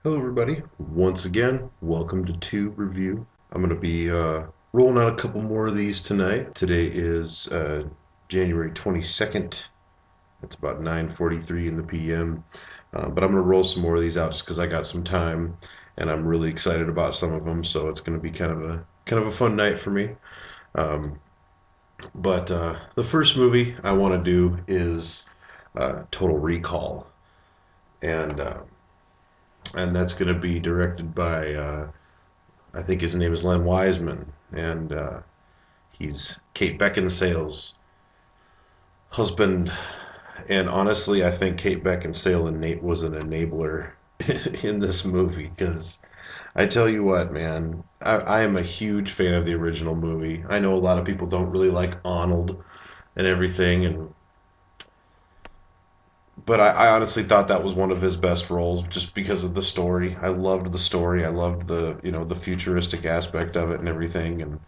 Hello, everybody. Once again, welcome to Tube Review. I'm going to be rolling out a couple more of these tonight. Today is January 22nd. It's about 9:43 in the p.m. But I'm going to roll some more of these out just because I got some time, and I'm really excited about some of them. So it's going to be kind of a fun night for me. Um, but the first movie I want to do is Total Recall, and uh, and that's going to be directed by I think his name is Len Wiseman, and he's Kate Beckinsale's husband. And honestly, I think Kate Beckinsale and Nate was an enabler in this movie because I tell you what, man, I am a huge fan of the original movie. I know a lot of people don't really like Arnold and everything, and but I honestly thought that was one of his best roles just because of the story. I loved the story. I loved the futuristic aspect of it and everything, and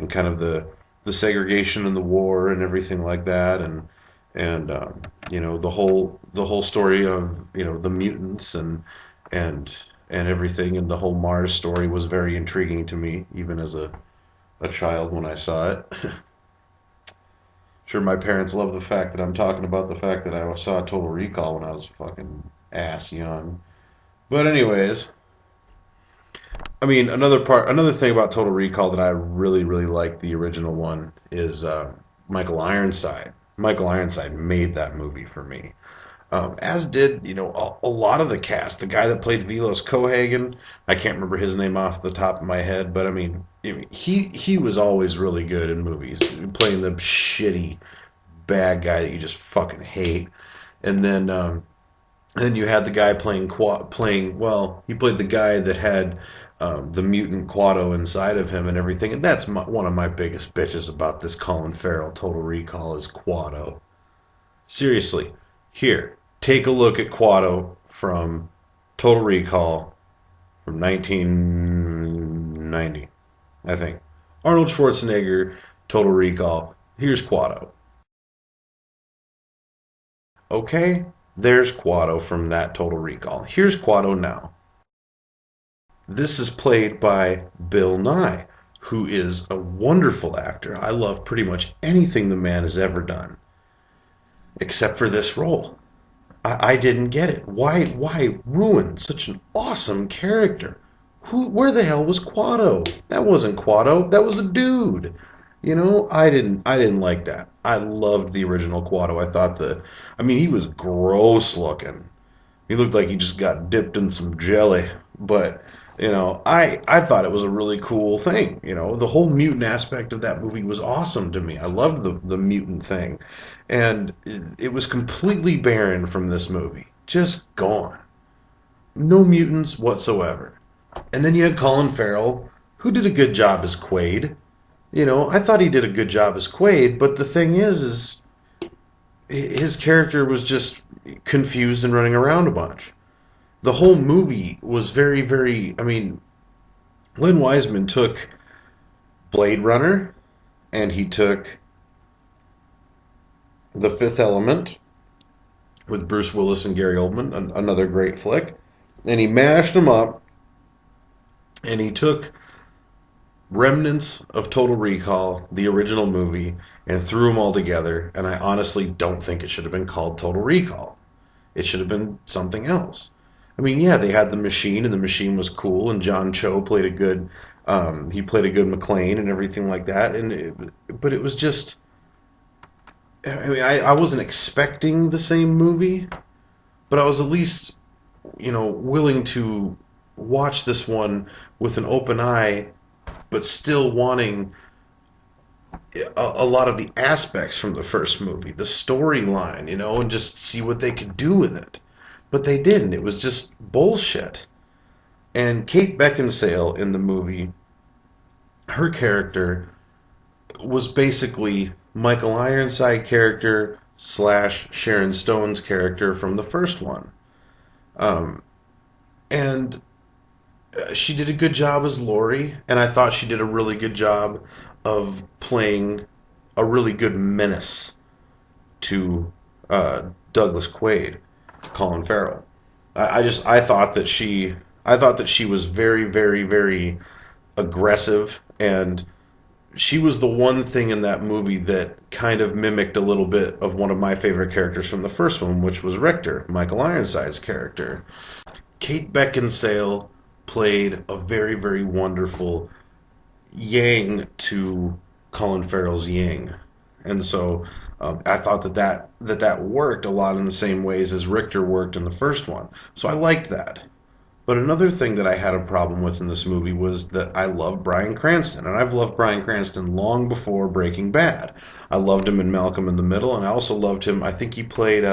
kind of the segregation and the war and everything like that, and the whole story of the mutants and and everything, and the whole Mars story was very intriguing to me even as a child when I saw it. Sure, my parents love the fact that I'm talking about the fact that I saw Total Recall when I was fucking ass young. But anyways, I mean, another thing about Total Recall that I really, really like the original one is Michael Ironside. Michael Ironside made that movie for me, as did a lot of the cast. The guy that played Velos Cohagen, I can't remember his name off the top of my head, but I mean, he was always really good in movies, playing the shitty bad guy that you just fucking hate. And then you had the guy playing well. He played the guy that had the mutant Quado inside of him and everything. And that's one of my biggest bitches about this Colin Farrell Total Recall is Quado. Seriously, here, take a look at Quado from Total Recall from 1990, I think. Arnold Schwarzenegger, Total Recall. Here's Quado. Okay, there's Quado from that Total Recall. Here's Quado now. This is played by Bill Nye, who is a wonderful actor. I love pretty much anything the man has ever done, except for this role. I didn't get it. Why ruin such an awesome character? Where the hell was Quado? That wasn't Quado. That was a dude. I didn't like that. I loved the original Quado. I mean, he was gross looking. He looked like he just got dipped in some jelly. But I thought it was a really cool thing. The whole mutant aspect of that movie was awesome to me. I loved the mutant thing, and it was completely barren from this movie. Just gone. No mutants whatsoever. And then you had Colin Farrell, who did a good job as Quaid. I thought he did a good job as Quaid, but the thing is his character was just confused and running around a bunch. The whole movie was very, very. I mean, Len Wiseman took Blade Runner and he took The Fifth Element with Bruce Willis and Gary Oldman, another great flick, and he mashed them up and he took remnants of Total Recall, the original movie, and threw them all together. And I honestly don't think it should have been called Total Recall. It should have been something else. I mean, yeah, they had the machine, and the machine was cool, and John Cho played a good, he played a good McClane and everything like that. But it was just, I mean, I wasn't expecting the same movie, but I was at least, willing to watch this one with an open eye, but still wanting a lot of the aspects from the first movie, the storyline, and just see what they could do with it. But they didn't. It was just bullshit. And Kate Beckinsale in the movie, her character was basically Michael Ironside character slash Sharon Stone's character from the first one. Um, and she did a good job as Laurie, and I thought she did a really good job of playing a really good menace to Douglas Quaid, Colin Farrell. I thought that she I thought that she was very, very, very aggressive, and she was the one thing in that movie that kind of mimicked a little bit of one of my favorite characters from the first one, which was Richter, Michael Ironside's character. Kate Beckinsale played a very, very wonderful Yang to Colin Farrell's Yang, and so I thought that worked a lot in the same ways as Richter worked in the first one. So I liked that. But another thing that I had a problem with in this movie was that I love Bryan Cranston, and I've loved Bryan Cranston long before Breaking Bad. I loved him in Malcolm in the Middle, and I also loved him. I think he played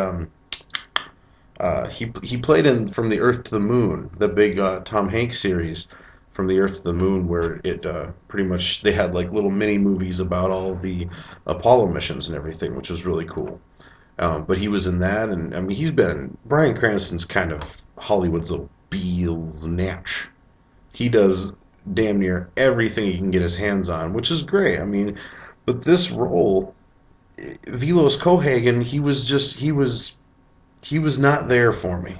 he played in From the Earth to the Moon, the big Tom Hanks series, From the Earth to the Moon, where it pretty much they had like little mini movies about all the Apollo missions and everything, which was really cool. But he was in that, and I mean, Bryan Cranston's kind of Hollywood's little Beals Natch. He does damn near everything he can get his hands on, which is great. I mean, but this role, Vilos Kohagen, he was not there for me.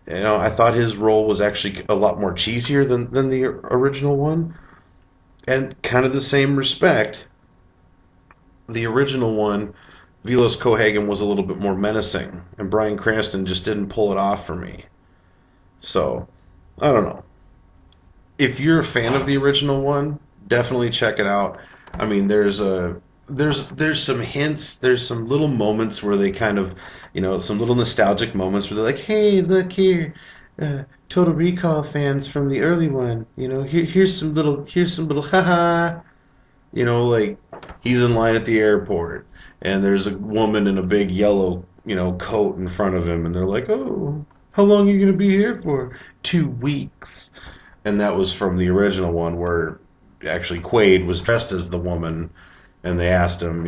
You know, I thought his role was actually a lot more cheesier than the original one, and kind of the same respect. The original one, Vilos Kohagen was a little bit more menacing, and Bryan Cranston just didn't pull it off for me. So, I don't know. If you're a fan of the original one, definitely check it out. I mean, there's some hints, there's some little moments where they kind of, some little nostalgic moments where they're like, "Hey, look here, Total Recall fans from the early one. Here's some little haha." Like he's in line at the airport, and there's a woman in a big yellow, coat in front of him, and they're like, "Oh, how long are you gonna be here for?" 2 weeks. And that was from the original one where actually Quaid was dressed as the woman, and they asked him,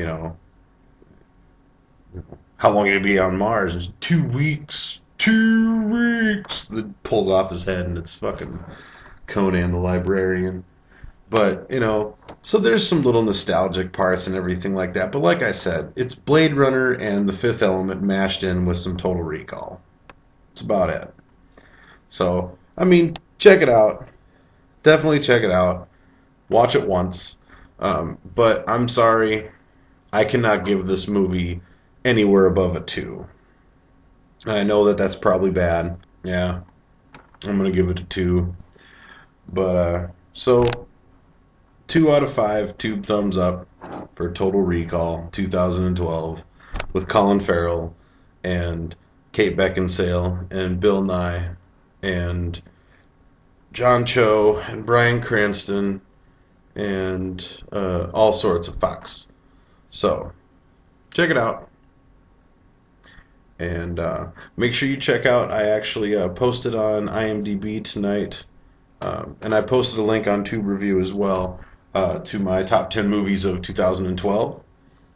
how long are you gonna be on Mars? And 2 weeks. 2 weeks. It pulls off his head, and it's fucking Conan the Librarian. But, so there's some little nostalgic parts and everything like that. But like I said, it's Blade Runner and The Fifth Element mashed in with some Total Recall. That's about it. So, I mean, check it out. Definitely check it out. Watch it once. But I'm sorry, I cannot give this movie anywhere above a 2. I know that that's probably bad. Yeah, I'm going to give it a 2. But, so 2 out of 5, 2 thumbs up for Total Recall 2012 with Colin Farrell and Kate Beckinsale and Bill Nye and John Cho and Bryan Cranston and all sorts of fucks. So, check it out. And make sure you check out, I actually posted on IMDb tonight, and I posted a link on Tube Review as well, to my top 10 movies of 2012.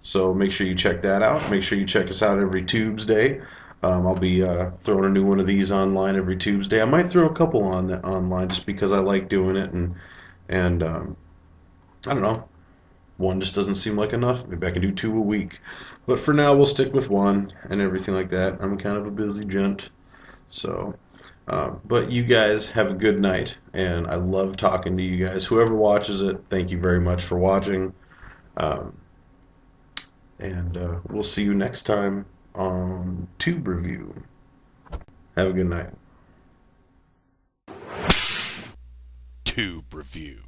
So make sure you check that out. Make sure you check us out every Tuesday. I'll be throwing a new one of these online every Tuesday. I might throw a couple online just because I like doing it, and I don't know. One just doesn't seem like enough. Maybe I can do 2 a week. But for now, we'll stick with 1 and everything like that. I'm kind of a busy gent. So, but you guys have a good night. And I love talking to you guys. Whoever watches it, thank you very much for watching. Um, and we'll see you next time on Tube Review. Have a good night. Tube Review.